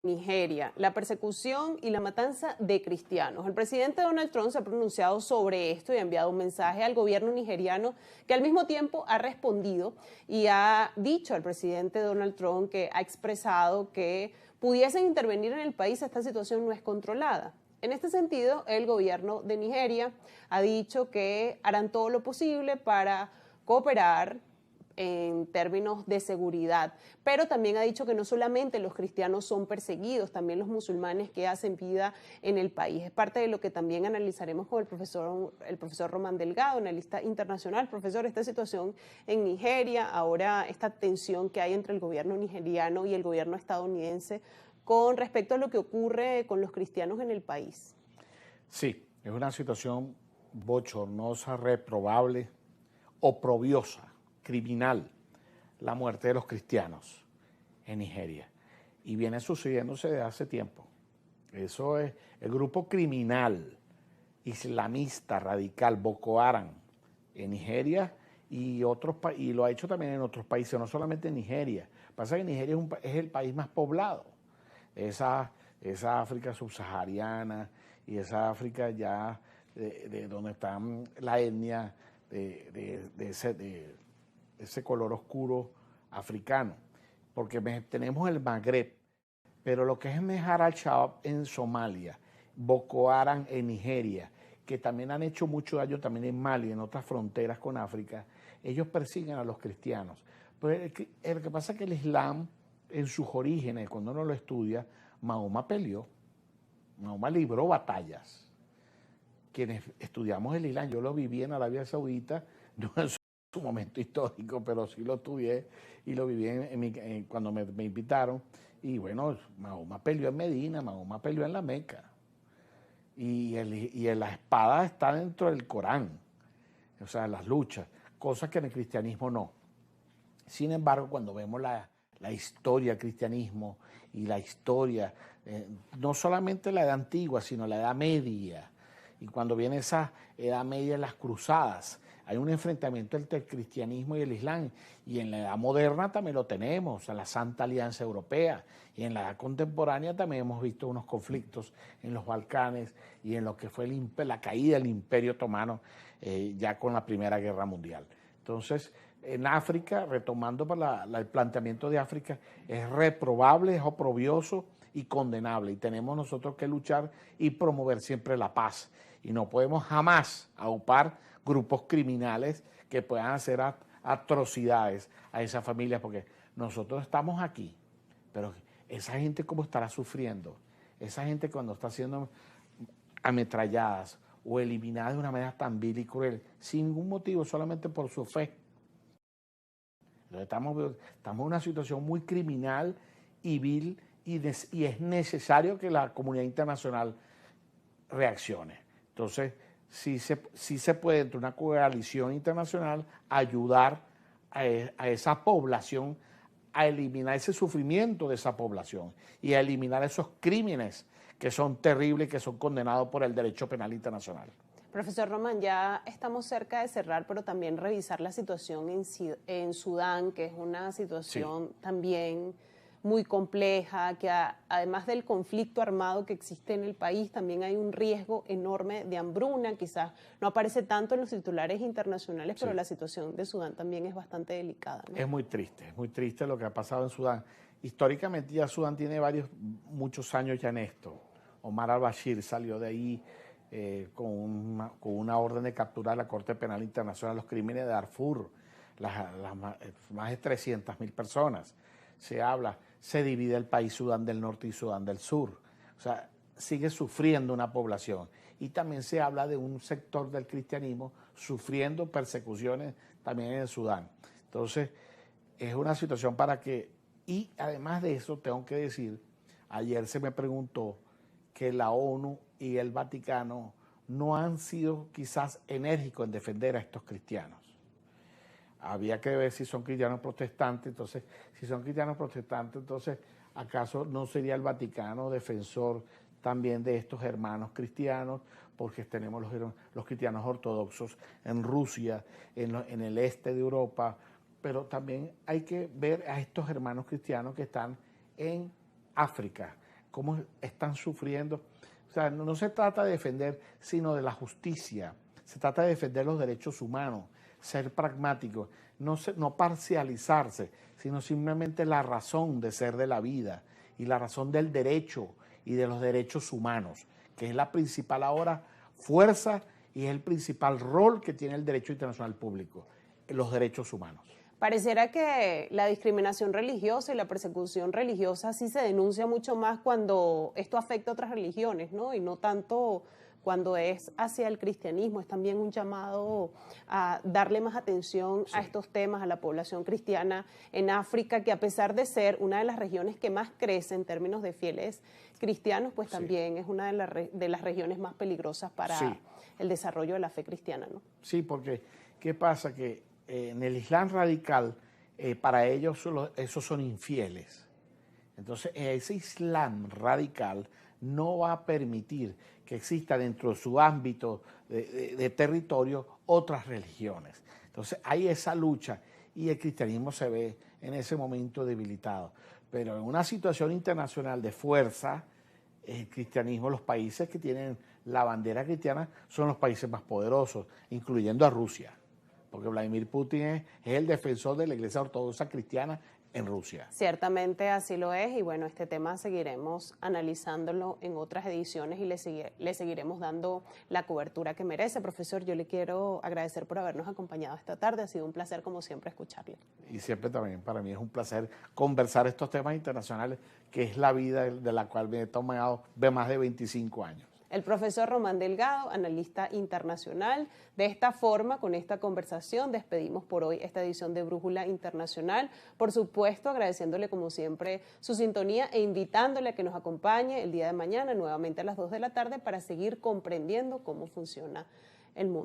Nigeria, la persecución y la matanza de cristianos. El presidente Donald Trump se ha pronunciado sobre esto y ha enviado un mensaje al gobierno nigeriano que al mismo tiempo ha respondido y ha dicho al presidente Donald Trump que ha expresado que pudiesen intervenir en el país si esta situación no es controlada. En este sentido, el gobierno de Nigeria ha dicho que harán todo lo posible para cooperar en términos de seguridad, pero también ha dicho que no solamente los cristianos son perseguidos, también los musulmanes que hacen vida en el país. Es parte de lo que también analizaremos con el profesor Román Delgado, analista internacional. Profesor, esta situación en Nigeria, ahora esta tensión que hay entre el gobierno nigeriano y el gobierno estadounidense con respecto a lo que ocurre con los cristianos en el país. Sí, es una situación bochornosa, reprobable, oprobiosa, criminal, la muerte de los cristianos en Nigeria. Y viene sucediéndose desde hace tiempo. Eso es el grupo criminal islamista radical Boko Haram en Nigeria y lo ha hecho también en otros países, no solamente en Nigeria. Pasa que Nigeria es el país más poblado. Esa África subsahariana y esa África ya de donde está la etnia de ese color oscuro africano, porque tenemos el Magreb, pero lo que es Mehar al-Shawab en Somalia, Boko Haram en Nigeria, que también han hecho mucho daño también en Mali, en otras fronteras con África, ellos persiguen a los cristianos. Pero lo que pasa es que el Islam, en sus orígenes, cuando uno lo estudia, Mahoma peleó, Mahoma libró batallas. Quienes estudiamos el Islam, yo lo viví en Arabia Saudita, no en su momento histórico, pero sí lo estudié y lo viví cuando me invitaron. Y bueno, Mahoma peleó en Medina, Mahoma peleó en la Meca. Y la espada está dentro del Corán, o sea, las luchas, cosas que en el cristianismo no. Sin embargo, cuando vemos la historia del cristianismo y la historia, no solamente la edad antigua, sino la edad media, y cuando viene esa edad media en las cruzadas, hay un enfrentamiento entre el cristianismo y el islam, y en la edad moderna también lo tenemos, en la Santa Alianza Europea, y en la edad contemporánea también hemos visto unos conflictos en los Balcanes y en lo que fue la caída del Imperio Otomano ya con la Primera Guerra Mundial. Entonces, en África, retomando para el planteamiento de África, es reprobable, es oprobioso y condenable, y tenemos nosotros que luchar y promover siempre la paz, y no podemos jamás aupar grupos criminales que puedan hacer atrocidades a esas familias, porque nosotros estamos aquí, pero esa gente cómo estará sufriendo, esa gente cuando está siendo ametralladas o eliminadas de una manera tan vil y cruel, sin ningún motivo, solamente por su fe. Entonces estamos en una situación muy criminal y vil, y es necesario que la comunidad internacional reaccione. Entonces, sí se puede, entre una coalición internacional, ayudar a esa población a eliminar ese sufrimiento de esa población y a eliminar esos crímenes que son terribles y que son condenados por el derecho penal internacional. Profesor Román, ya estamos cerca de cerrar, pero también revisar la situación en Sudán, que es una situación también muy compleja, que además del conflicto armado que existe en el país, también hay un riesgo enorme de hambruna. Quizás no aparece tanto en los titulares internacionales, pero la situación de Sudán también es bastante delicada, ¿no? Es muy triste lo que ha pasado en Sudán. Históricamente ya Sudán tiene muchos años ya en esto. Omar al-Bashir salió de ahí con una orden de captura de la Corte Penal Internacional, los crímenes de Darfur, más de 300.000 personas. Se divide el país Sudán del Norte y Sudán del Sur. O sea, sigue sufriendo una población. Y también se habla de un sector del cristianismo sufriendo persecuciones también en el Sudán. Entonces, es una situación y además de eso, tengo que decir, ayer se me preguntó que la ONU y el Vaticano no han sido quizás enérgicos en defender a estos cristianos. Había que ver si son cristianos protestantes, entonces, si son cristianos protestantes, entonces, ¿acaso no sería el Vaticano defensor también de estos hermanos cristianos? Porque tenemos los cristianos ortodoxos en Rusia, en el este de Europa, pero también hay que ver a estos hermanos cristianos que están en África, cómo están sufriendo. O sea, no se trata de defender, sino de la justicia. Se trata de defender los derechos humanos, ser pragmáticos, no parcializarse, sino simplemente la razón de ser de la vida y la razón del derecho y de los derechos humanos, que es la principal ahora fuerza y es el principal rol que tiene el derecho internacional público, los derechos humanos. Pareciera que la discriminación religiosa y la persecución religiosa sí se denuncia mucho más cuando esto afecta a otras religiones, ¿no? Y no tanto cuando es hacia el cristianismo. Es también un llamado a darle más atención a estos temas, a la población cristiana en África, que a pesar de ser una de las regiones que más crece en términos de fieles cristianos, pues también es una de las regiones más peligrosas para el desarrollo de la fe cristiana, ¿no? Sí, porque ¿qué pasa? Que en el Islam radical, para ellos esos son infieles. Entonces, ese Islam radical no va a permitir que exista dentro de su ámbito de territorio otras religiones. Entonces, hay esa lucha y el cristianismo se ve en ese momento debilitado. Pero en una situación internacional de fuerza, el cristianismo, los países que tienen la bandera cristiana son los países más poderosos, incluyendo a Rusia. Porque Vladimir Putin es el defensor de la Iglesia Ortodoxa Cristiana en Rusia. Ciertamente así lo es y bueno, este tema seguiremos analizándolo en otras ediciones y le seguiremos dando la cobertura que merece. Profesor, yo le quiero agradecer por habernos acompañado esta tarde, ha sido un placer como siempre escucharle. Y siempre también para mí es un placer conversar estos temas internacionales, que es la vida de la cual me he tomado de más de 25 años. El profesor Román Delgado, analista internacional. De esta forma, con esta conversación, despedimos por hoy esta edición de Brújula Internacional. Por supuesto, agradeciéndole como siempre su sintonía e invitándole a que nos acompañe el día de mañana, nuevamente a las 2 de la tarde, para seguir comprendiendo cómo funciona el mundo.